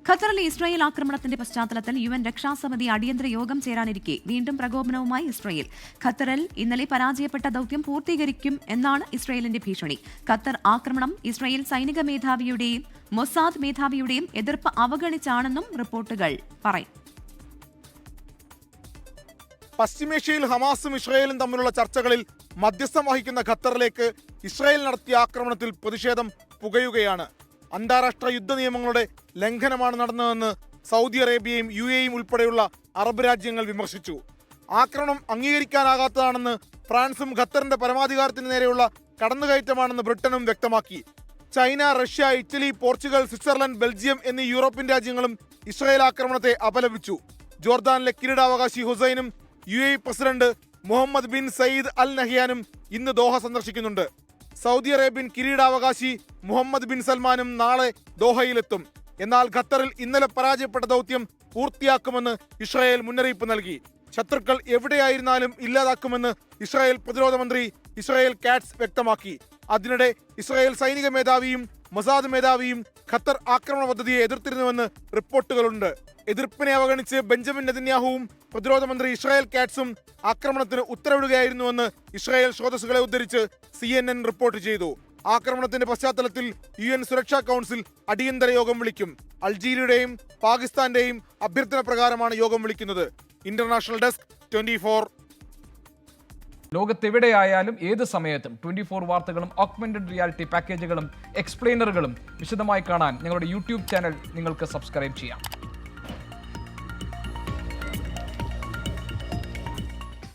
ഖത്തറിലെ ഇസ്രായേൽ ആക്രമണത്തിന്റെ പശ്ചാത്തലത്തിൽ UN രക്ഷാസമിതി അടിയന്തര യോഗം ചേരാനിരിക്കെ വീണ്ടും പ്രകോപനവുമായി ഇസ്രായേൽ. ഖത്തറിൽ ഇന്നലെ പരാജയപ്പെട്ട ദൌത്യം പൂർത്തീകരിക്കും എന്നാണ് ഇസ്രായേലിന്റെ ഭീഷണി. ഖത്തർ ആക്രമണം ഇസ്രായേൽ സൈനിക മേധാവിയുടെയും മൊസാദ് മേധാവിയുടെയും എതിർപ്പ് അവഗണിച്ചാണെന്നും റിപ്പോർട്ടുകൾ പറയും. പശ്ചിമേഷ്യയിൽ ഹമാസും ഇസ്രായേലും തമ്മിലുള്ള ചർച്ചകളിൽ മധ്യസ്ഥം വഹിക്കുന്ന ഖത്തറിലേക്ക് ഇസ്രായേൽ നടത്തിയ ആക്രമണത്തിൽ പ്രതിഷേധം പുകയുകയാണ്. അന്താരാഷ്ട്ര യുദ്ധ നിയമങ്ങളുടെ ലംഘനമാണ് നടന്നതെന്ന് സൗദി അറേബ്യയും UAEയും ഉൾപ്പെടെയുള്ള അറബ് രാജ്യങ്ങൾ വിമർശിച്ചു. ആക്രമണം അംഗീകരിക്കാനാകാത്തതാണെന്ന് ഫ്രാൻസും ഖത്തറിന്റെ പരമാധികാരത്തിന് നേരെയുള്ള കടന്നുകയറ്റമാണെന്ന് ബ്രിട്ടനും വ്യക്തമാക്കി. China, Russia, Italy, Portugal, Switzerland, Belgium എന്നീ യൂറോപ്യൻ രാജ്യങ്ങളും ഇസ്രായേൽ ആക്രമണത്തെ അപലപിച്ചു. ജോർദാനിലെ കിരീടാവകാശി ഹുസൈനും UAE president Mohammed bin Zayed Al നഹിയാനും ഇന്ന് ദോഹ സന്ദർശിക്കുന്നുണ്ട്. സൗദി അറേബ്യൻ കിരീടാവകാശി മുഹമ്മദ് ബിൻ സൽമാനും നാളെ ദോഹയിലെത്തും. എന്നാൽ ഖത്തറിൽ ഇന്നലെ പരാജയപ്പെട്ട ദൗത്യം പൂർത്തിയാക്കുമെന്ന് ഇസ്രായേൽ മുന്നറിയിപ്പ് നൽകി. ശത്രുക്കൾ എവിടെയായിരുന്നാലും ഇല്ലാതാക്കുമെന്ന് ഇസ്രായേൽ പ്രതിരോധ മന്ത്രി ഇസ്രായേൽ കാറ്റ്സ് വ്യക്തമാക്കി. അതിനിടെ ഇസ്രായേൽ സൈനിക മേധാവിയും മൊസാദ് മേധാവിയും ഖത്തർ ആക്രമണ പദ്ധതിയെ എതിർത്തിരുന്നുവെന്ന് റിപ്പോർട്ടുകളുണ്ട്. എതിർപ്പിനെ അവഗണിച്ച് ബെഞ്ചമിൻ നെതന്യാഹുവും പ്രതിരോധ മന്ത്രി ഇസ്രായേൽ കാറ്റ്സും ആക്രമണത്തിന് ഉത്തരവിടുകയായിരുന്നുവെന്ന് ഇസ്രായേൽ സ്രോതസ്സുകളെ ഉദ്ധരിച്ച് CNN റിപ്പോർട്ട് ചെയ്തു. ആക്രമണത്തിന്റെ പശ്ചാത്തലത്തിൽ UN സുരക്ഷാ കൗൺസിൽ അടിയന്തര യോഗം വിളിക്കും. അൾജീരിയയുടെയും പാകിസ്ഥാന്റെയും അഭ്യർത്ഥന പ്രകാരമാണ് യോഗം വിളിക്കുന്നത്. International desk 24. ലോകത്തെവിടെയായാലും ഏത് സമയത്തും 24 വാർത്തകളും ഓഗ്മെന്റഡ് റിയാലിറ്റി പാക്കേജുകളും എക്സ്പ്ലെയിനറുകളും വിശദമായി കാണാൻ ഞങ്ങളുടെ YouTube ചാനൽ നിങ്ങൾക്ക് സബ്സ്ക്രൈബ് ചെയ്യാം.